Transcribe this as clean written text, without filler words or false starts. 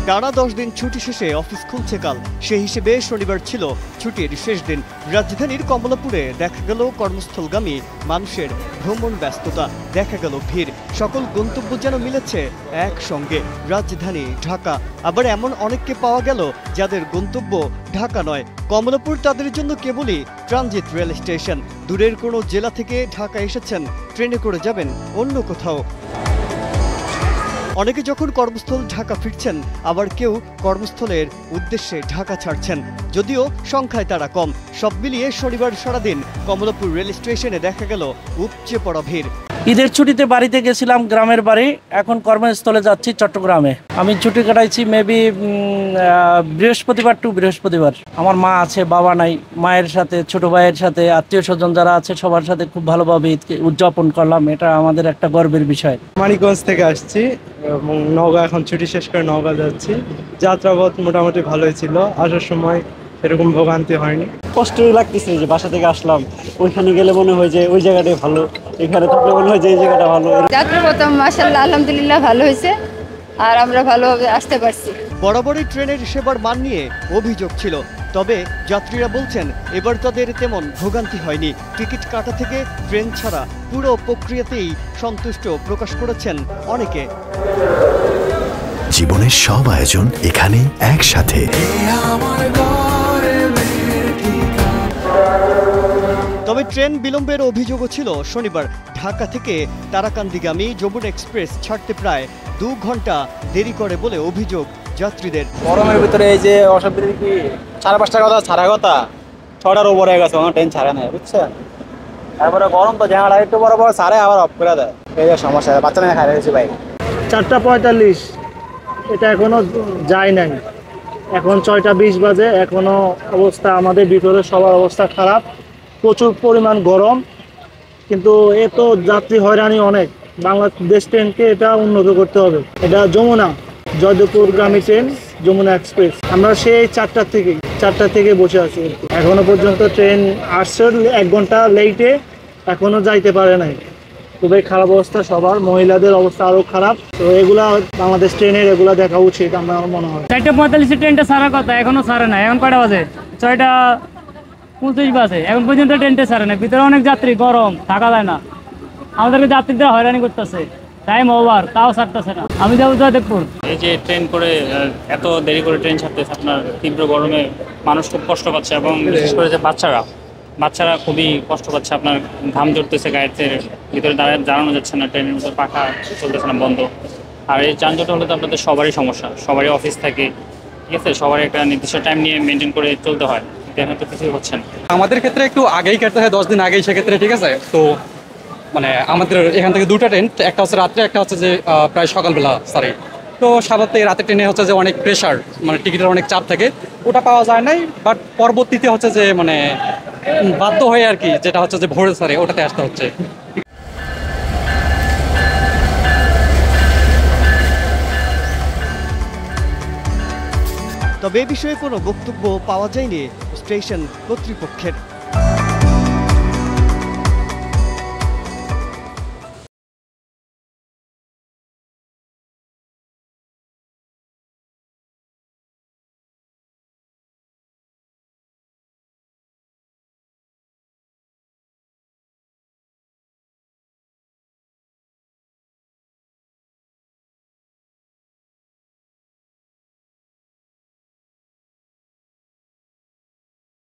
টানা 10 দিন ছুটি শেষে অফিস খুলছে কাল, সেই হিসেবে শনিবার ছিল ছুটির শেষ দিন। রাজধানীর কমলাপুরে দেখা গেল কর্মস্থলগামী মানুষের ভ্রমণ ব্যস্ততা, দেখা গেল ভিড়। সকল গন্তব্য যেন মিলেছে একসঙ্গে, রাজধানী ঢাকা। আবার এমন অনেককে পাওয়া গেল যাদের গন্তব্য ঢাকা নয়। কমলাপুর তাদের জন্য কেবলই ট্রানজিট রেল স্টেশন। দূরের কোনো জেলা থেকে ঢাকা এসেছেন, ট্রেনে করে যাবেন অন্য কোথাও। অনেকে যখন কর্মস্থল ঢাকা ফিরছেন, আবার কেউ কর্মস্থলের উদ্দেশ্যে ঢাকা ছাড়ছেন, যদিও সংখ্যায় তারা কম। সব মিলিয়ে শনিবার সারাদিন কমলাপুর রেল স্টেশনে দেখা গেল উপচে পড়া ভিড়। ঈদের ছুটিতে বাড়িতে গেছিলাম, গ্রামের বাড়ি। এখন কর্মস্থলে যাচ্ছি চট্টগ্রামে। আমি ছুটি কাটাইছি মেবি বৃহস্পতিবার টু বৃহস্পতিবার। আমার মা আছে, বাবা নাই। মায়ের সাথে, ছোট ভাইয়ের সাথে, আত্মীয় স্বজন যারা আছে সবার সাথে খুব ভালোভাবে ঈদকে উদযাপন করলাম। এটা আমাদের একটা গর্বের বিষয়। মানিকগঞ্জ থেকে আসছি এবং নওগাঁ, এখন ছুটি শেষ করে নওগাঁ যাচ্ছি। যাত্রাপথ মোটামুটি ভালোই ছিল, আসার সময় এরকম ভোগান্তি হয়নি। কষ্টই লাগতেছে যে বাসা থেকে আসলাম, ওইখানে গেলে মনে হয় যে ওই জায়গাটাই ভালো, এখানে থাকলে মনে হয় যে এই জায়গাটা ভালো। যাত্রাপথ মাশাআল্লাহ আলহামদুলিল্লাহ ভালো হয়েছে, আর আমরা ভালোভাবে আসতে পারছি। বরাবরই ট্রেনের সেবার মান নিয়ে অভিযোগ ছিল, তবে যাত্রীরা বলছেন এবার তাদের তেমন ভোগান্তি হয়নি। টিকিট কাটা থেকে ট্রেন ছাড়া পুরো প্রক্রিয়াতেই সন্তুষ্ট প্রকাশ করেছেন অনেকে। জীবনের সব আয়োজন এখানে একসাথে। তবে ট্রেন বিলম্বের অভিযোগও ছিল শনিবার। ঢাকা থেকে তারাকান্দিগামী যমুনা এক্সপ্রেস ছাড়তে প্রায় 2 ঘন্টা দেরি করে বলে অভিযোগ যাত্রীদের। গরমের ভিতরে এই যে অসুবিধা কি 5:30টার কথা ছাড়া কথা 6টার উপরে গেছে, কোনো ট্রেন ছাড়ে না, বুঝছেন? তারপরে গরম তো জানালা একটু বড় বড় ছাড়ে, আবার অফ করে দেয়। এই যে সমস্যা, বাচ্চা মেয়ে খাই রয়েছে ভাই। 4:45, এটা এখনো যায় নাই। এখন 6:20 বাজে, এখনো অবস্থা আমাদের ভিতরে সবার অবস্থা খারাপ। প্রচুর পরিমাণ গরম, কিন্তু এত যাত্রী হয়রানি অনেক। বাংলাদেশ ট্রেনকে এটা উন্নত করতে হবে। এটা যমুনা জয়দেবপুরগামী ট্রেন, যমুনা এক্সপ্রেস। আমরা সেই 4টা থেকে বসে আছি। এখনো পর্যন্ত ট্রেন আসছে 1 ঘন্টা লেটে, এখনো যাইতে পারে নাই। খুবই খারাপ অবস্থা সবার, মহিলাদের অবস্থা আরো খারাপ। তো এগুলা বাংলাদেশ ট্রেনের এগুলা দেখা উচিত আমার মনে হয়। 4:45 ট্রেনটা ছাড়ার কথা, এখনো ছাড়ে না। এখন কয়টা বাজে? 6:25 বাজে, এখন পর্যন্ত ট্রেনটা ছাড়ে না। ভিতরে অনেক যাত্রী, গরম, থাকা যায় না। আমাদেরকে যাত্রীদের হয়রানি করতেছে, টাইম ওভার, তাও ছাড়তেছে না। আমি যাবো জয়দেবপুর। এই যে ট্রেন করে এত দেরি করে ট্রেন ছাড়তেছে, আপনার তীব্র গরমে মানুষ খুব কষ্ট পাচ্ছে, এবং বিশেষ করে যে বাচ্চারা খুবই কষ্ট পাচ্ছে। আপনার ঘাম ঝরতেছে, গায়ের ভিতরে দাঁড়ানো যাচ্ছে না, ট্রেনের ভিতরে পাখা চলতেছে না, বন্ধ। আর এই যানজট হলে তো আপনাদের সবারই সমস্যা, সবারই অফিস থাকে, ঠিক আছে? সবারই একটা নির্দিষ্ট টাইম নিয়ে মেনটেন করে চলতে হয়, এখন তো কিছুই হচ্ছে না। আমাদের ক্ষেত্রে একটু আগেই কাটতে হয়, 10 দিন আগেই, সেক্ষেত্রে ঠিক আছে। তো মানে আমাদের এখান থেকে 2টা ট্রেন, একটা হচ্ছে রাত্রে, একটা হচ্ছে যে প্রায় সকালবেলা, সরি। তো স্বাভাবিক রাতের ট্রেনে হচ্ছে যে অনেক প্রেশার, মানে টিকিটের অনেক চাপ থাকে, ওটা পাওয়া যায় নাই। বাট পরবর্তীতে হচ্ছে যে মানে বাধ্য হয়ে আর কি, যেটা হচ্ছে যে ভোরে সারে ওটাতে আসতে হচ্ছে। তবে এ বিষয়ে কোনো বক্তব্য পাওয়া যায়নি স্টেশন কর্তৃপক্ষের।